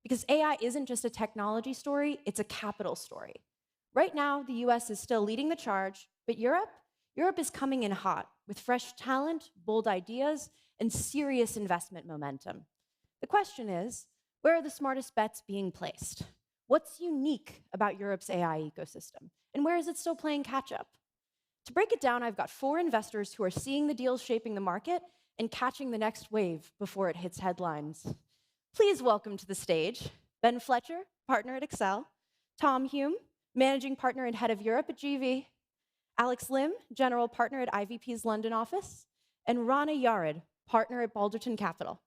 Because AI isn't just a technology story, it's a capital story. Right now, the US is still leading the charge, but Europe is coming in hot with fresh talent, bold ideas, and serious investment momentum. The question is, where are the smartest bets being placed? What's unique about Europe's AI ecosystem? And where is it still playing catch up? To break it down, I've got 4 investors who are seeing the deals shaping the market and catching the next wave before it hits headlines. Please welcome to the stage Ben Fletcher, partner at Accel, Tom Hulme, managing partner and head of Europe at GV, Alex Lim, general partner at IVP's London office, and Rana Yared, partner at Balderton Capital.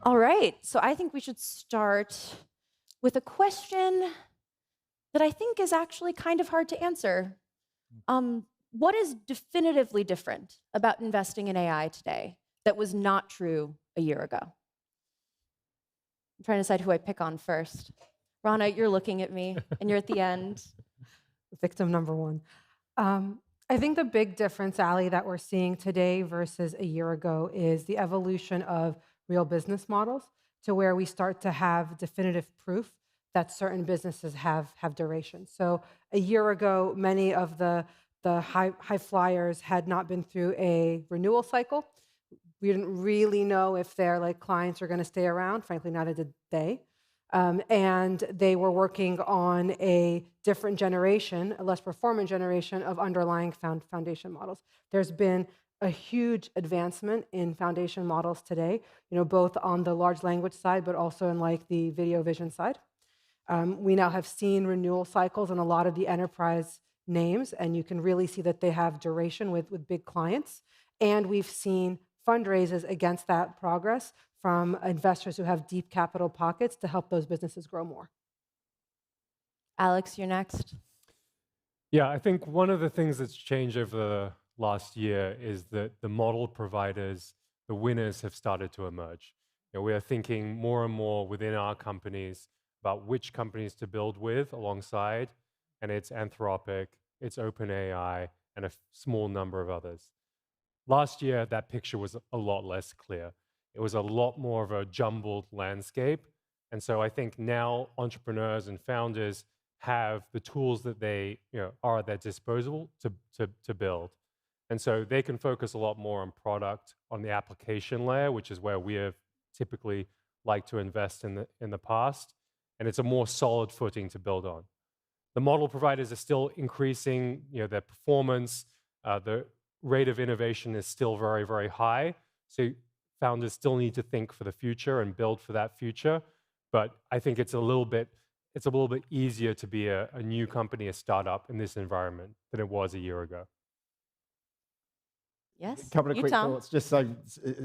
All right, so I think we should start with a question that I think is actually kind of hard to answer. What is definitively different about investing in AI today that was not true a year ago? I'm trying to decide who I pick on first. Rana, you're looking at me, and you're at the end. Victim number one. I think the big difference, Allie, that we're seeing today versus a year ago is the evolution of real business models to where we start to have definitive proof that certain businesses have duration. So a year ago, many of the high flyers had not been through a renewal cycle. We didn't really know if their clients are going to stay around. Frankly, neither did they. And they were working on a different generation, a less performant generation of underlying foundation models. There's been a huge advancement in foundation models today, both on the large language side, but also in the video vision side. We now have seen renewal cycles on a lot of the enterprise names, and you can really see that they have duration with big clients. And we've seen fundraisers against that progress from investors who have deep capital pockets to help those businesses grow more. Alex, you're next. Yeah, I think one of the things that's changed over the last year is that the model providers, the winners, have started to emerge. We are thinking more and more within our companies about which companies to build with alongside, and it's Anthropic, it's OpenAI, and a small number of others. Last year, that picture was a lot less clear. It was a lot more of a jumbled landscape. And so I think now entrepreneurs and founders have the tools that they are at their disposal to build. And so they can focus a lot more on product, on the application layer, which is where we have typically liked to invest in the past. And it's a more solid footing to build on. The model providers are still increasing their performance. The rate of innovation is still very, very high. So founders still need to think for the future and build for that future. But I think it's a little bit easier to be a new company, a startup in this environment than it was a year ago. Yes. A couple of quick Tom. thoughts, just so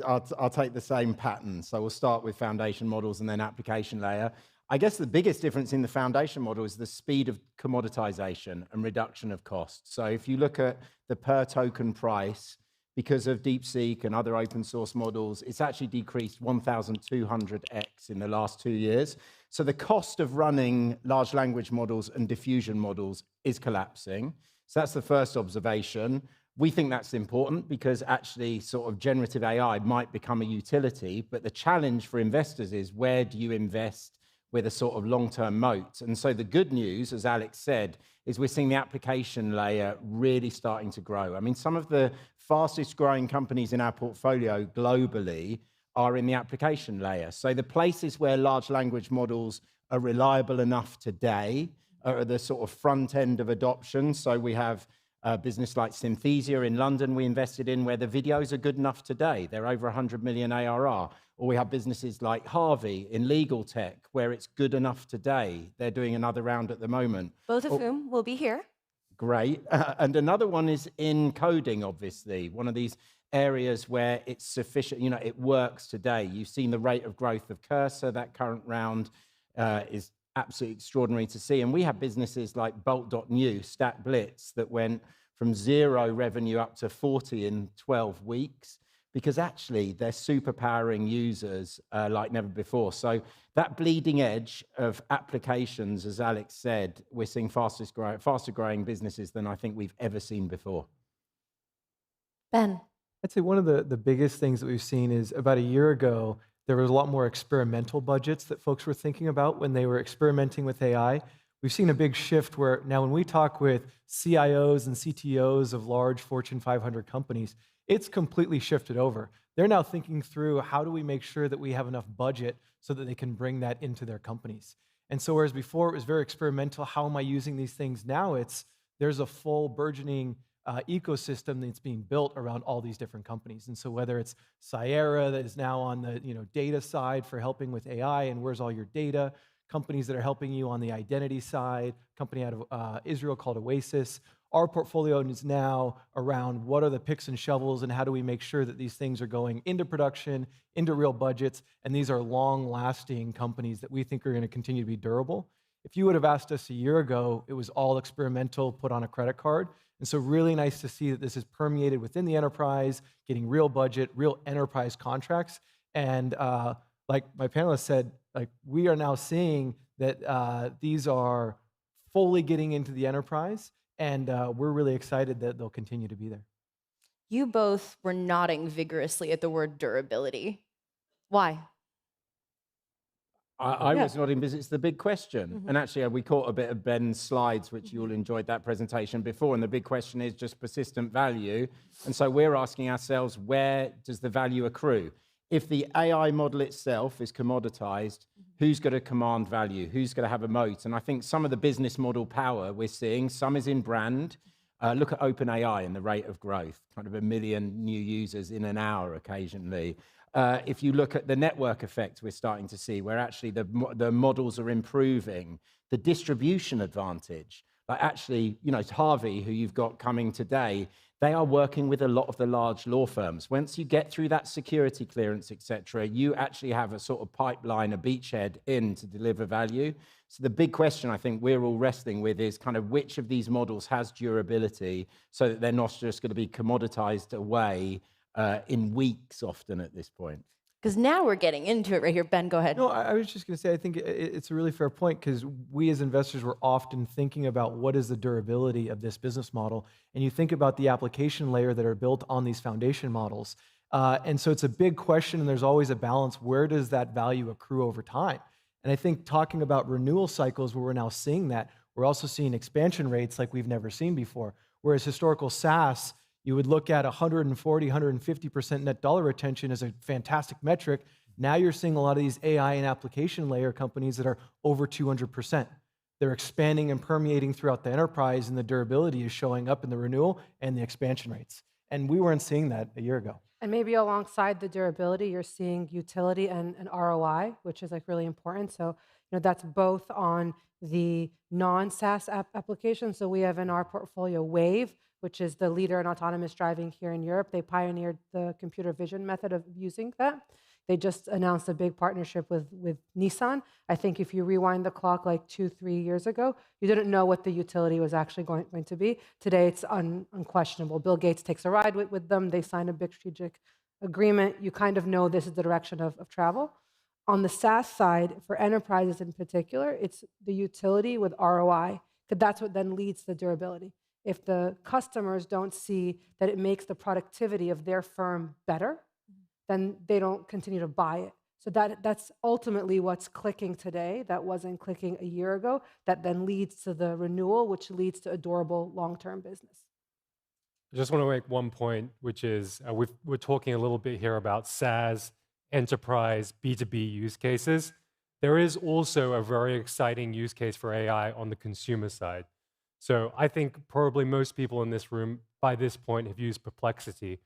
I'll take the same pattern. So we'll start with foundation models and then application layer. I guess the biggest difference in the foundation model is the speed of commoditization and reduction of cost. So if you look at the per token price, because of DeepSeek and other open source models, it's actually decreased 1,200x in the last 2 years. So the cost of running large language models and diffusion models is collapsing. So that's the first observation. We think that's important because actually sort of generative AI might become a utility, but the challenge for investors is where do you invest with a sort of long-term moat? And so the good news, as Alex said, is we're seeing the application layer really starting to grow. I mean, some of the fastest growing companies in our portfolio globally are in the application layer. So the places where large language models are reliable enough today are the sort of front end of adoption. So we have a business like Synthesia in London we invested in where the videos are good enough today. They're over 100 million ARR. Or we have businesses like Harvey in legal tech where it's good enough today. They're doing another round at the moment. Both of whom will be here. Great. And another one is in coding, obviously. One of these areas where it's sufficient, it works today. You've seen the rate of growth of Cursor. That current round is absolutely extraordinary to see. And we have businesses like Bolt.new, StatBlitz, that went from 0 revenue up to 40 in 12 weeks because actually they're superpowering users like never before. So that bleeding edge of applications, as Alex said, we're seeing faster growing businesses than I think we've ever seen before. Ben. I'd say one of the biggest things that we've seen is about a year ago, there was a lot more experimental budgets that folks were thinking about when they were experimenting with AI. We've seen a big shift where now when we talk with CIOs and CTOs of large Fortune 500 companies, it's completely shifted over. They're now thinking through how do we make sure that we have enough budget so that they can bring that into their companies. And so whereas before it was very experimental, how am I using these things? Now there's a full burgeoning ecosystem that's being built around all these different companies. And so whether it's Sierra that is now on the data side for helping with AI and where's all your data, companies that are helping you on the identity side, company out of Israel called Oasis. Our portfolio is now around what are the picks and shovels and how do we make sure that these things are going into production, into real budgets, and these are long-lasting companies that we think are going to continue to be durable. If you would have asked us a year ago, it was all experimental, put on a credit card. And so really nice to see that this is permeated within the enterprise, getting real budget, real enterprise contracts. And like my panelist said, like we are now seeing that these are fully getting into the enterprise, and we're really excited that they'll continue to be there. You both were nodding vigorously at the word durability. Why? I was nodding because it's the big question. And actually, we caught a bit of Ben's slides, which you all enjoyed that presentation before. And the big question is just persistent value. And so we're asking ourselves, where does the value accrue? If the AI model itself is commoditized, who's going to command value? Who's going to have a moat? And I think some of the business model power we're seeing, some is in brand. Look at OpenAI and the rate of growth, kind of 1 million new users in an hour occasionally. If you look at the network effect we're starting to see, where actually the models are improving, the distribution advantage, like actually, Harvey, who you've got coming today, they are working with a lot of the large law firms. Once you get through that security clearance, et cetera, you actually have a sort of pipeline, a beachhead in to deliver value. So the big question I think we're all wrestling with is kind of which of these models has durability so that they're not just going to be commoditized away in weeks often at this point. Because now we're getting into it right here. Ben, go ahead. No, I was just going to say, I think it's a really fair point because we as investors were often thinking about what is the durability of this business model. And you think about the application layer that are built on these foundation models. And so it's a big question, and there's always a balance. Where does that value accrue over time? And I think talking about renewal cycles where we're now seeing that, we're also seeing expansion rates like we've never seen before. Whereas historical SaaS, you would look at 140, 150% net dollar retention as a fantastic metric. Now you're seeing a lot of these AI and application layer companies that are over 200%. They're expanding and permeating throughout the enterprise, and the durability is showing up in the renewal and the expansion rates. And we weren't seeing that a year ago. And maybe alongside the durability, you're seeing utility and ROI, which is like really important. So, that's both on the non-SaaS application. So we have in our portfolio Wave, which is the leader in autonomous driving here in Europe. They pioneered the computer vision method of using that. They just announced a big partnership with Nissan. I think if you rewind the clock like 2-3 years ago, you didn't know what the utility was actually going to be. Today, it's unquestionable. Bill Gates takes a ride with them. They sign a big strategic agreement. You kind of know this is the direction of travel. On the SaaS side, for enterprises in particular, it's the utility with ROI, because that's what then leads to durability. If the customers don't see that it makes the productivity of their firm better, then they don't continue to buy it. So that's ultimately what's clicking today that wasn't clicking a year ago, that then leads to the renewal, which leads to a durable long-term business. I just want to make one point, which is we're talking a little bit here about SaaS, enterprise, B2B use cases. There is also a very exciting use case for AI on the consumer side. So I think probably most people in this room by this point have used Perplexity.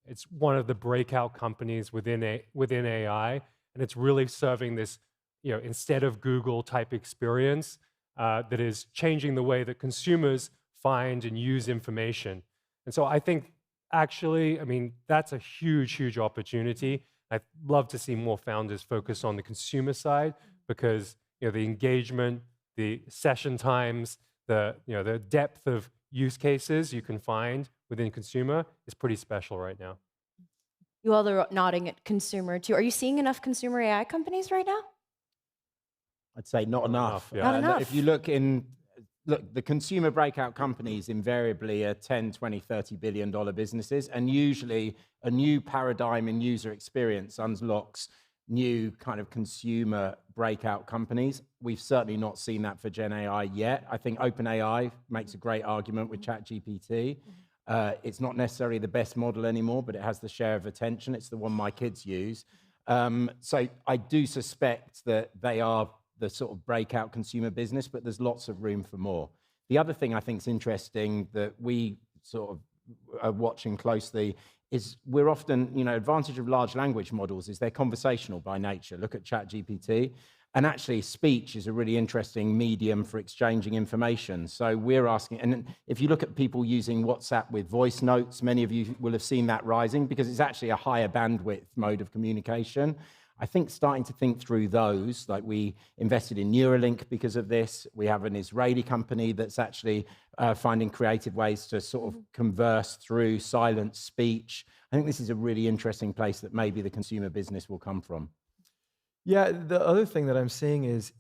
It's one of the breakout companies within AI, and it's really serving this, instead of Google type experience that is changing the way that consumers find and use information. And so I think actually, that's a huge, huge opportunity. I'd love to see more founders focus on the consumer side because the engagement, the session times, the depth of use cases you can find within consumer is pretty special right now. You all are nodding at consumer too. Are you seeing enough consumer AI companies right now? I'd say not enough. yeah. Not enough. If you look, the consumer breakout companies invariably are 10, 20, $30 billion businesses, and usually a new paradigm in user experience unlocks new kind of consumer breakout companies. We've certainly not seen that for Gen AI yet. I think OpenAI makes a great argument with ChatGPT. It's not necessarily the best model anymore, but it has the share of attention. It's the one my kids use. So I do suspect that they are the sort of breakout consumer business, but there's lots of room for more. The other thing I think is interesting that we sort of are watching closely is we're often, advantage of large language models is they're conversational by nature. Look at ChatGPT. And actually, speech is a really interesting medium for exchanging information. So we're asking, and if you look at people using WhatsApp with voice notes, many of you will have seen that rising because it's actually a higher bandwidth mode of communication. I think starting to think through those, like we invested in Neuralink because of this. We have an Israeli company that's actually finding creative ways to sort of converse through silent speech. I think this is a really interesting place that maybe the consumer business will come from. Yeah, the other thing that I'm seeing is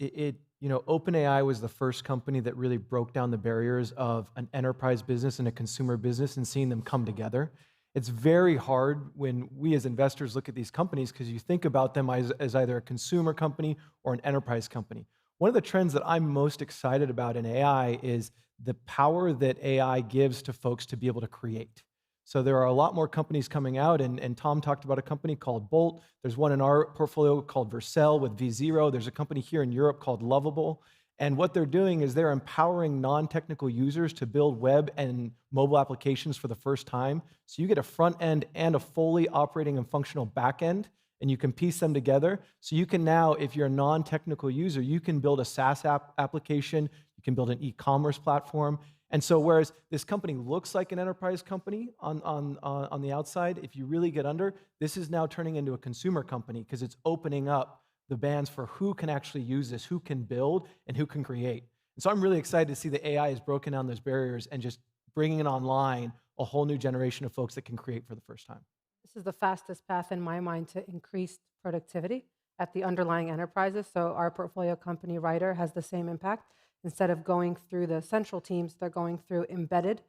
OpenAI was the first company that really broke down the barriers of an enterprise business and a consumer business and seeing them come together. It's very hard when we as investors look at these companies because you think about them as either a consumer company or an enterprise company. One of the trends that I'm most excited about in AI is the power that AI gives to folks to be able to create. So there are a lot more companies coming out, and Tom talked about a company called Bolt. There's one in our portfolio called Vercel with V0. There's a company here in Europe called Lovable. And what they're doing is they're empowering non-technical users to build web and mobile applications for the first time. So you get a front end and a fully operating and functional back end, and you can piece them together. So you can now, if you're a non-technical user, you can build a SaaS application, you can build an e-commerce platform. And so whereas this company looks like an enterprise company on the outside, if you really get under, this is now turning into a consumer company because it's opening up the bands for who can actually use this, who can build, and who can create. And so I'm really excited to see that AI has broken down those barriers and just bringing it online a whole new generation of folks that can create for the first time. This is the fastest path in my mind to increased productivity at the underlying enterprises. So our portfolio company, Writer, has the same impact. Instead of going through the central teams, they're going through embedded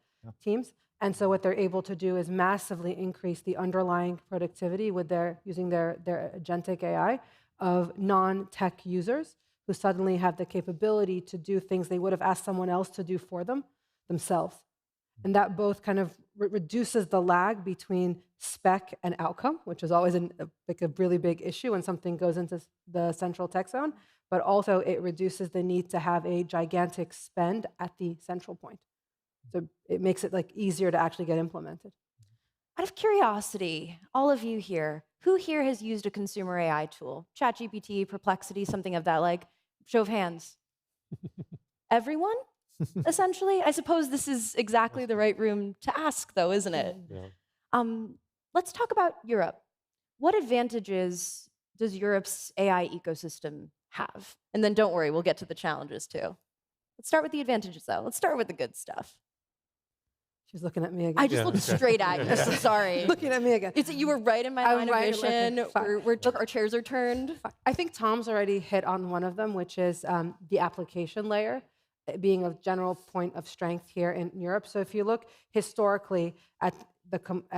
teams. And so what they're able to do is massively increase the underlying productivity with using their agentic AI of non-tech users who suddenly have the capability to do things they would have asked someone else to do for themselves. And that both kind of reduces the lag between spec and outcome, which is always a really big issue when something goes into the central tech zone, but also it reduces the need to have a gigantic spend at the central point. So it makes it easier to actually get implemented. Out of curiosity, all of you here, who here has used a consumer AI tool? ChatGPT, Perplexity, something of that like? Show of hands. Everyone, essentially? I suppose this is exactly the right room to ask, though, isn't it? Yeah. Let's talk about Europe. What advantages does Europe's AI ecosystem have? And then don't worry, we'll get to the challenges, too. Let's start with the advantages, though. Let's start with the good stuff. She's looking at me again. I just looked straight at you, so sorry. Looking at me again. You were right in my line of vision. Our chairs are turned. I think Tom's already hit on one of them, which is the application layer being a general point of strength here in Europe. So if you look historically at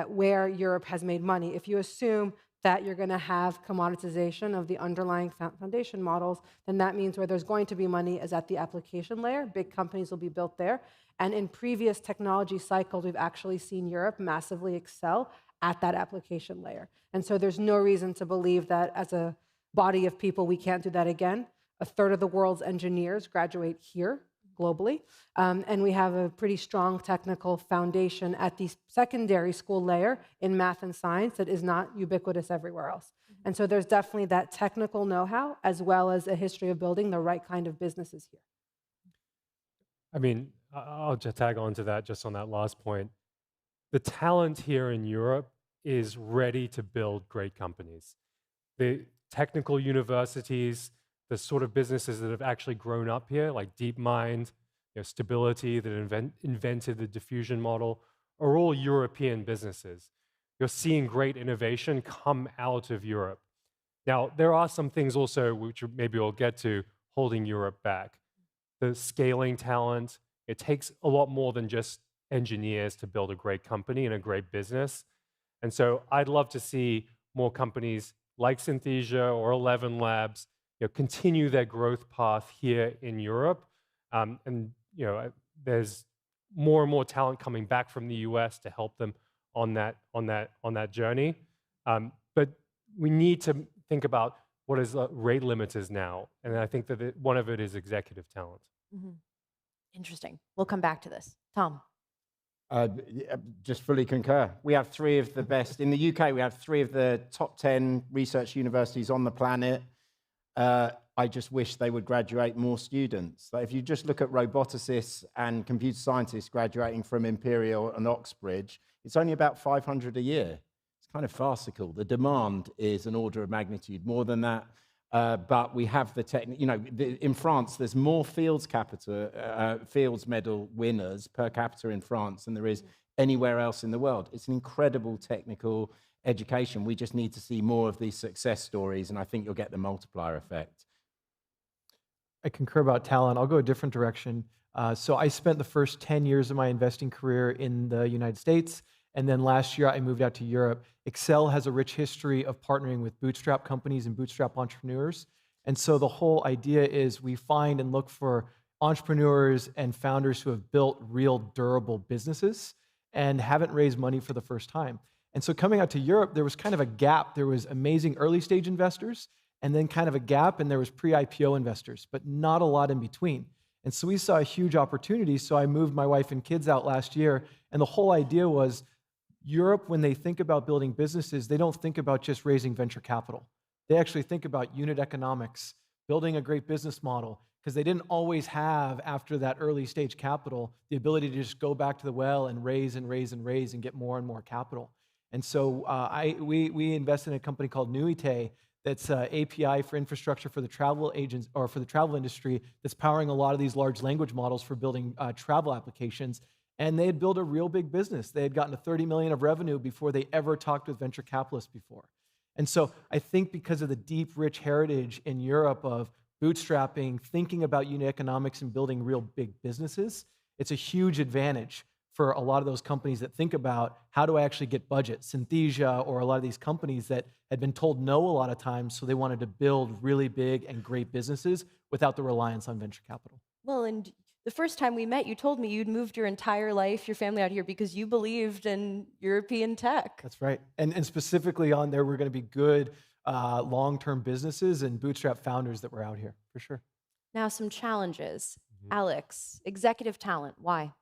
where Europe has made money, if you assume that you're going to have commoditization of the underlying foundation models, then that means where there's going to be money is at the application layer. Big companies will be built there. And in previous technology cycles, we've actually seen Europe massively excel at that application layer. And so there's no reason to believe that as a body of people, we can't do that again. A third of the world's engineers graduate here globally. And we have a pretty strong technical foundation at the secondary school layer in math and science that is not ubiquitous everywhere else. And so there's definitely that technical know-how as well as a history of building the right kind of businesses here. I mean, I'll just tag on to that just on that last point. The talent here in Europe is ready to build great companies. The technical universities, the sort of businesses that have actually grown up here, like DeepMind, Stability, that invented the diffusion model, are all European businesses. you're seeing great innovation come out of Europe. Now, there are some things also, which maybe we'll get to, holding Europe back. The scaling talent, it takes a lot more than just engineers to build a great company and a great business. And so I'd love to see more companies like Synthesia or 11 Labs continue their growth path here in Europe. And there's more and more talent coming back from the US to help them on that journey. But we need to think about what is rate limiters now. And I think that one of it is executive talent. Mm-hmm. Interesting. We'll come back to this. Tom. Just fully concur. We have 3 of the best. In the UK, we have 3 of the top 10 research universities on the planet. I just wish they would graduate more students. Like if you just look at roboticists and computer scientists graduating from Imperial and Oxbridge, it's only about 500 a year. It's kind of farcical. The demand is an order of magnitude more than that. But we have the technique. In France, there's more Fields Medal winners per capita in France than there is anywhere else in the world. It's an incredible technical education. We just need to see more of these success stories, and I think you'll get the multiplier effect. I concur about talent. I'll go a different direction. So I spent the first 10 years of my investing career in the United States, and then last year I moved out to Europe. Accel has a rich history of partnering with bootstrap companies and bootstrap entrepreneurs. And so the whole idea is we find and look for entrepreneurs and founders who have built real durable businesses and haven't raised money for the first time. And so coming out to Europe, there was kind of a gap. There was amazing early stage investors, and then kind of a gap, and there was pre-IPO investors, but not a lot in between. And so we saw a huge opportunity. So I moved my wife and kids out last year, and the whole idea was Europe, when they think about building businesses, they don't think about just raising venture capital. They actually think about unit economics, building a great business model, because they didn't always have, after that early stage capital, the ability to just go back to the well and raise and raise and raise and get more and more capital. And so we invested in a company called Nuite that's API for infrastructure for the travel agents or for the travel industry that's powering a lot of these large language models for building travel applications. And they had built a real big business. They had gotten to 30 million of revenue before they ever talked with venture capitalists before. And so I think because of the deep, rich heritage in Europe of bootstrapping, thinking about unit economics and building real big businesses, it's a huge advantage for a lot of those companies that think about how do I actually get budget. Synthesia or a lot of these companies that had been told no a lot of times, so they wanted to build really big and great businesses without the reliance on venture capital. Well, and the first time we met, you told me you'd moved your entire life, your family out here because you believed in European tech. That's right. And specifically on there, we're going to be good long-term businesses and bootstrap founders that were out here, for sure. Now, some challenges. Alex, executive talent, why?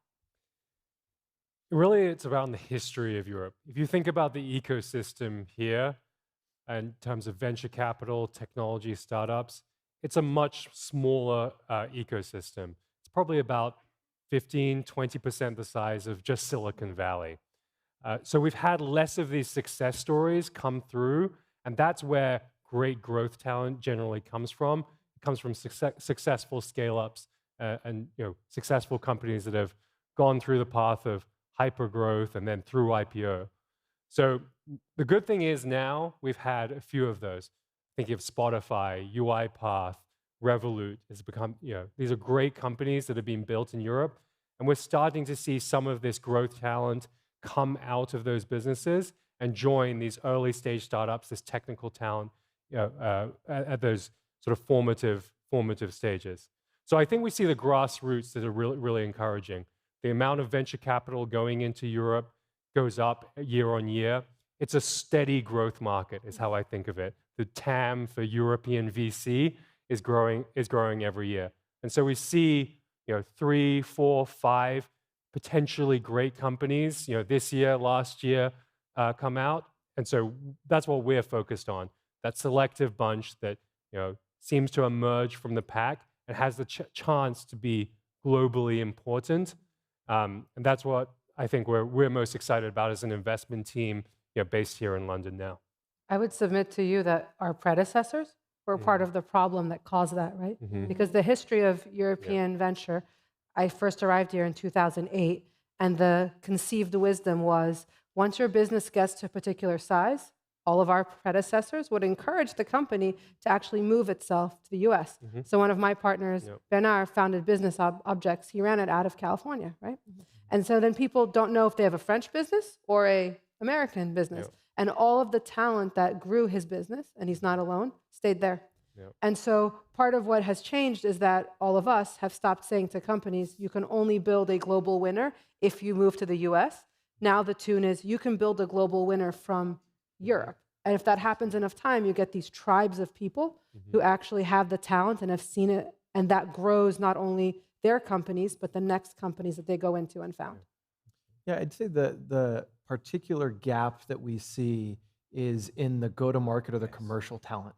Really, it's around the history of Europe. If you think about the ecosystem here, in terms of venture capital, technology, startups, it's a much smaller ecosystem. It's probably about 15, 20% the size of just Silicon Valley. So we've had less of these success stories come through, and that's where great growth talent generally comes from. It comes from successful scale-ups and successful companies that have gone through the path of hypergrowth and then through IPO. So the good thing is now we've had a few of those. Think of Spotify, UiPath, Revolut has become, these are great companies that have been built in Europe. And we're starting to see some of this growth talent come out of those businesses and join these early stage startups, this technical talent at those sort of formative stages. So I think we see the grassroots that are really, really encouraging. The amount of venture capital going into Europe goes up year on year. It's a steady growth market, is how I think of it. The TAM for European VC is growing every year. And so we see 3, 4, 5 potentially great companies this year, last year come out. And so that's what we're focused on. That selective bunch that seems to emerge from the pack and has the chance to be globally important. And that's what I think we're most excited about as an investment team based here in London now. I would submit to you that our predecessors were part of the problem that caused that, right? Because the history of European venture, I first arrived here in 2008, and the conceived wisdom was Once your business gets to a particular size, all of our predecessors would encourage the company to actually move itself to the US. So one of my partners, Yep. Bernard, founded Business Objects. He ran it out of California, right? And so then people don't know if they have a French business or a American business. Yep. And all of the talent that grew his business, and he's not alone, stayed there. Yep. And so part of what has changed is that all of us have stopped saying to companies, you can only build a global winner if you move to the US. Now the tune is you can build a global winner from Europe. And if that happens enough time, you get these tribes of people who actually have the talent and have seen it, and that grows not only their companies, but the next companies that they go into and found. Yeah, I'd say the particular gap that we see is in the go-to-market or the commercial talent.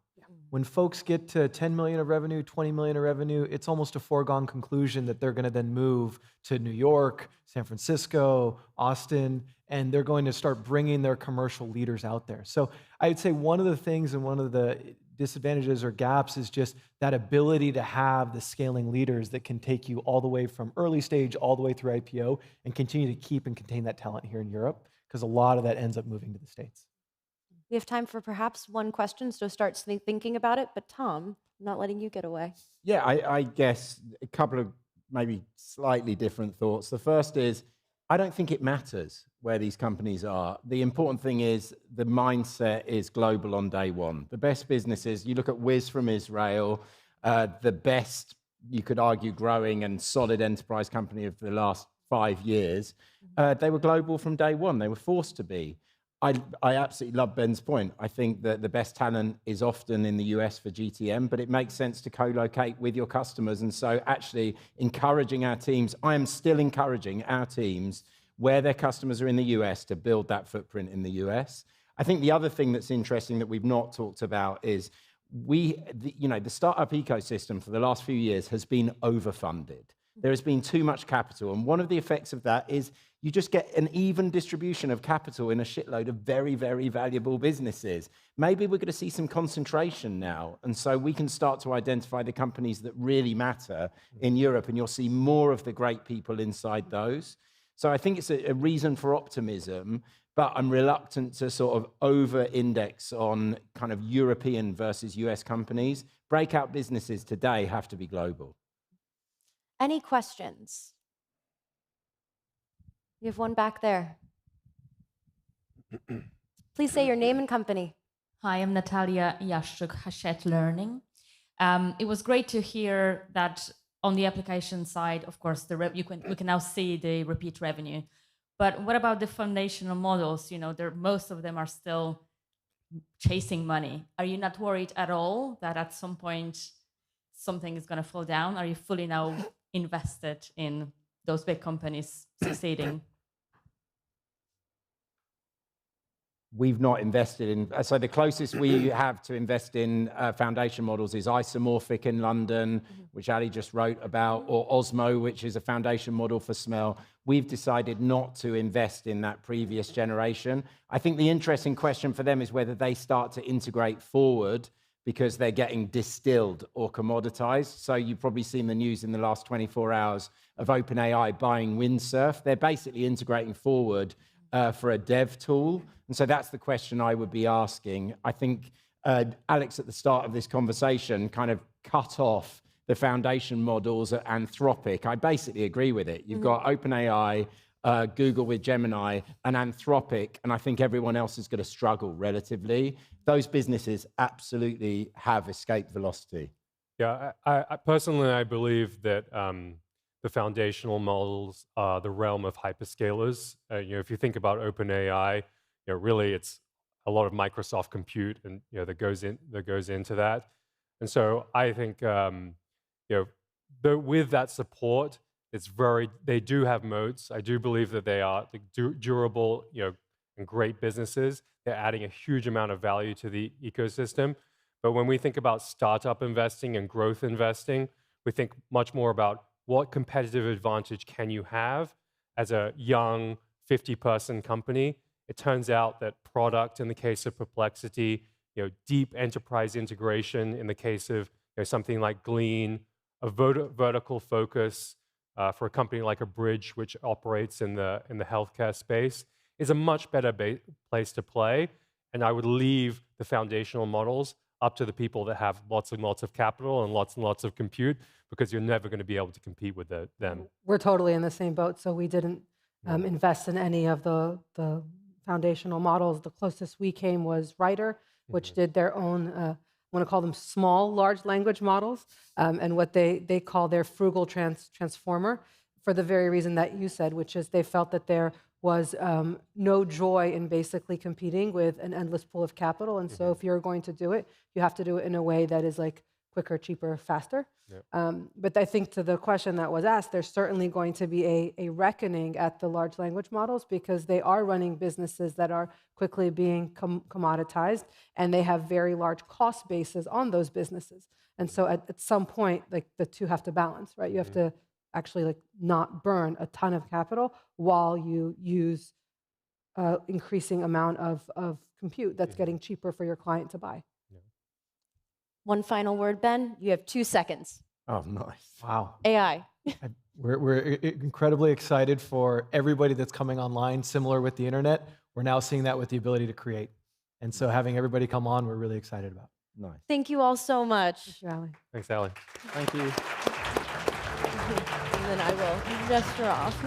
When folks get to 10 million of revenue, 20 million of revenue, it's almost a foregone conclusion that they're going to then move to New York, San Francisco, Austin, and they're going to start bringing their commercial leaders out there. So I'd say one of the things and one of the disadvantages or gaps is just that ability to have the scaling leaders that can take you all the way from early stage all the way through IPO and continue to keep and contain that talent here in Europe, because a lot of that ends up moving to the States. We have time for perhaps one question, so start thinking about it. But Tom, I'm not letting you get away. Yeah, I guess a couple of maybe slightly different thoughts. The first is, I don't think it matters where these companies are. The important thing is the mindset is global on day one. The best businesses, you look at Wiz from Israel, the best, you could argue, growing and solid enterprise company of the last 5 years, they were global from day one. They were forced to be. I absolutely love Ben's point. I think that the best talent is often in the US for GTM, but it makes sense to co-locate with your customers. And so actually encouraging our teams, I am still encouraging our teams where their customers are in the US to build that footprint in the US. I think the other thing that's interesting that we've not talked about is the startup ecosystem for the last few years has been overfunded. There has been too much capital. And one of the effects of that is you just get an even distribution of capital in a shitload of very, very valuable businesses. Maybe we're going to see some concentration now. And so we can start to identify the companies that really matter in Europe, and you'll see more of the great people inside those. So I think it's a reason for optimism, but I'm reluctant to sort of over-index on kind of European versus US companies. Breakout businesses today have to be global. Any questions? You have one back there. Please say your name and company. Hi, I'm Natalia Yashchuk, Hachette Learning. It was great to hear that on the application side, of course, we can now see the repeat revenue. But what about the foundational models? You know, most of them are still chasing money. Are you not worried at all that at some point something is going to fall down? Are you fully now invested in those big companies succeeding? We've not invested in, so the closest we have to invest in foundation models is Isomorphic in London, which Ali just wrote about, or Osmo, which is a foundation model for smell. We've decided not to invest in that previous generation. I think the interesting question for them is whether they start to integrate forward because they're getting distilled or commoditized. So you've probably seen the news in the last 24 hours of OpenAI buying Windsurf. They're basically integrating forward for a dev tool. And so that's the question I would be asking. I think Alex, at the start of this conversation, kind of cut off the foundation models at Anthropic. I basically agree with it. You've got OpenAI, Google with Gemini, and Anthropic, and I think everyone else is going to struggle relatively. Those businesses absolutely have escape velocity. Yeah, I personally, I believe that the foundational models are the realm of hyperscalers. If you think about OpenAI, really it's a lot of Microsoft compute, and that goes into that. And so I think with that support, they do have moats. I do believe that they are durable, and great businesses. They're adding a huge amount of value to the ecosystem. But when we think about startup investing and growth investing, we think much more about what competitive advantage can you have as a young 50-person company. It turns out that product, in the case of Perplexity, deep enterprise integration in the case of something like Glean, a vertical focus for a company like a Bridge, which operates in the healthcare space, is a much better place to play. And I would leave the foundational models up to the people that have lots and lots of capital and lots of compute, because you're never going to be able to compete with them. We're totally in the same boat, so we didn't invest in any of the foundational models. The closest we came was Writer, which did their own, I want to call them small large language models, and what they call their frugal transformer, for the very reason that you said, which is they felt that there was no joy in basically competing with an endless pool of capital. And so if you're going to do it, you have to do it in a way that is like quicker, cheaper, faster. But I think to the question that was asked, there's certainly going to be a reckoning at the large language models, because they are running businesses that are quickly being commoditized, and they have very large cost bases on those businesses. And so at some point, like, the two have to balance, right? You have to actually, like, not burn a ton of capital while you use increasing amount of compute that's getting cheaper for your client to buy. One final word, Ben. You have 2 seconds. Oh, nice. Wow. AI. We're incredibly excited for everybody that's coming online. Similar with the internet, we're now seeing that with the ability to create. And so having everybody come on, we're really excited about. Nice. Thank you all so much. Thank you, Allie. Thanks, Allie. Thank you. And then I will gesture off.